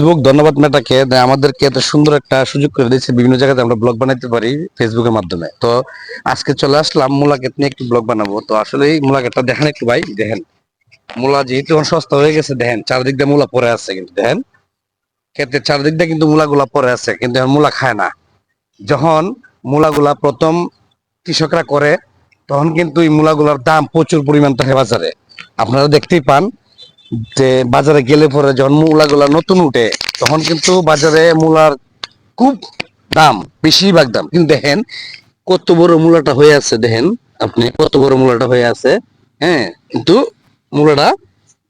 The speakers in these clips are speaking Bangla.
ফেসবুক ধন্যবাদ মেটাকে আমাদেরকে এত সুন্দর একটা সুযোগ করে দিয়েছে, বিভিন্ন জায়গাতে আমরা ব্লগ বানাইতে পারি ফেসবুকের মাধ্যমে। তো আজকে চলে আসলাম মূলা ক্ষেত নিয়ে একটু ব্লগ বানাবো। তো আসলে এই মূলা ক্ষেতটা দেখেন একটু ভাই, দেখেন মূলা যেহেতু এখন সস্তা হয়ে গেছে, দেখেন চারদিক দিয়ে মূলা পড়ে আছে, কিন্তু দেখেন ক্ষেতের চারদিক দিয়ে কিন্তু মূলাগুলা পড়ে আছে, কিন্তু এখন মূলা খায় না। যখন মূলাগুলা প্রথম কৃষকরা করে, তখন কিন্তু এই মূলাগুলার দাম প্রচুর পরিমাণ থাকে বাজারে। আপনারা দেখতেই পান যে বাজারে গেলে পরে যখন মূলাগুলা নতুন উঠে, তখন কিন্তু বাজারে মূলার খুব দাম, বেশিরভাগ দাম। কিন্তু দেখেন কত বড় মূলাটা হয়ে আছে, দেখেন আপনি কত বড় মূলাটা হয়ে আছে। হ্যাঁ, কিন্তু মূলাটা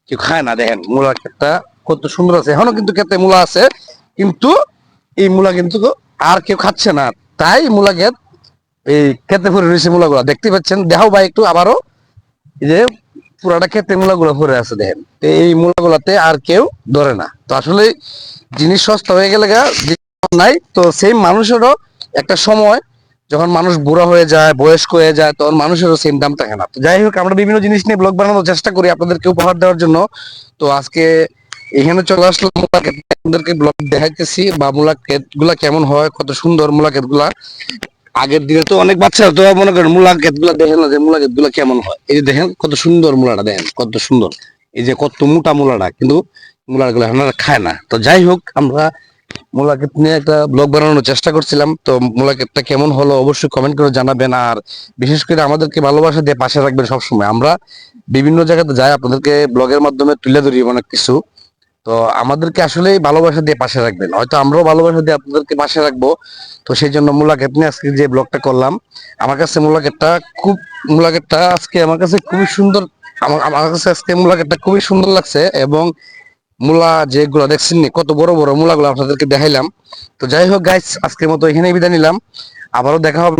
কেউ খায় না। দেখেন মূলা ক্ষেতটা কত সুন্দর আছে, এখনো কিন্তু ক্ষেতে মূলা আছে, কিন্তু এই মূলা কিন্তু আর কেউ খাচ্ছে না। তাই মূলা ক্ষেত এই ক্ষেতে ভরে রয়েছে মূলাগুলা, দেখতে পাচ্ছেন। দেখাও ভাই একটু আবারও, এই যে পুরাটা ক্ষেতে মূলাগুলা ভরে আছে দেখেন। তো এই মূলাগুলাতে আর কেউ ধরে না। তো আসলে জিনিস সস্তা হয়ে গেলে নাই, তো সেই মানুষেরও একটা সময় যখন মানুষ বুড়া হয়ে যায়, বয়স্ক হয়ে যায়, তখন মানুষেরও সেম দাম থাকে না। তো যাই হোক, আমরা বিভিন্ন জিনিস নিয়ে ব্লগ বানানোর চেষ্টা করি আপনাদেরকে উপহার দেওয়ার জন্য। তো আজকে এখানে চলে আসলাম মূলা ক্ষেত, আপনাদেরকে ব্লগ দেখাইতেছি বা মূলা ক্ষেত গুলা কেমন হয়, কত সুন্দর মূলা ক্ষেত গুলা। আগের দিনে তো অনেক বাচ্চা তো মনে করেন মূলা ক্ষেত গুলা দেখেন না, যে মূলা ক্ষেত গুলা কেমন হয়। এই যে দেখেন কত সুন্দর মূলাটা, দেখেন কত সুন্দর, এই যে কত মোটা মূলাটা, কিন্তু মূলা গুলা আপনারা খায় না। তো যাই হোক, আমরা মূলা ক্ষেত নিয়ে একটা ব্লগ বানানোর চেষ্টা করছিলাম। তো মূলা ক্ষেতটা কেমন হলো অবশ্যই কমেন্ট করে জানাবেন। আর বিশেষ করে আমাদেরকে ভালোবাসা দিয়ে পাশে রাখবেন সবসময়। আমরা বিভিন্ন জায়গাতে যাই, আপনাদেরকে ব্লগের মাধ্যমে তুলে ধরি অনেক কিছু। তো আমাদেরকে আসলে ভালোবাসা দিয়ে পাশে রাখবেন, হয়তো আমরাও ভালোবাসা দিয়ে আপনাদেরকে পাশে রাখবো। তো সেই জন্য মূলা ক্ষেত নিয়ে আজকে যে ব্লগটা করলাম, আমার কাছে মূলা ক্ষেতটা খুব, মূলা ক্ষেতটা আজকে আমার কাছে খুবই সুন্দর। আমার কাছে আজকে মূলা ক্ষেতটা খুবই সুন্দর লাগছে। এবং মূলা যেগুলো দেখছেন নি, কত বড় বড় মূলাগুলো আপনাদেরকে দেখাইলাম। তো যাই হোক গাইস, আজকের মতো এখানেই বিদায় নিলাম। আবারও দেখা হবে।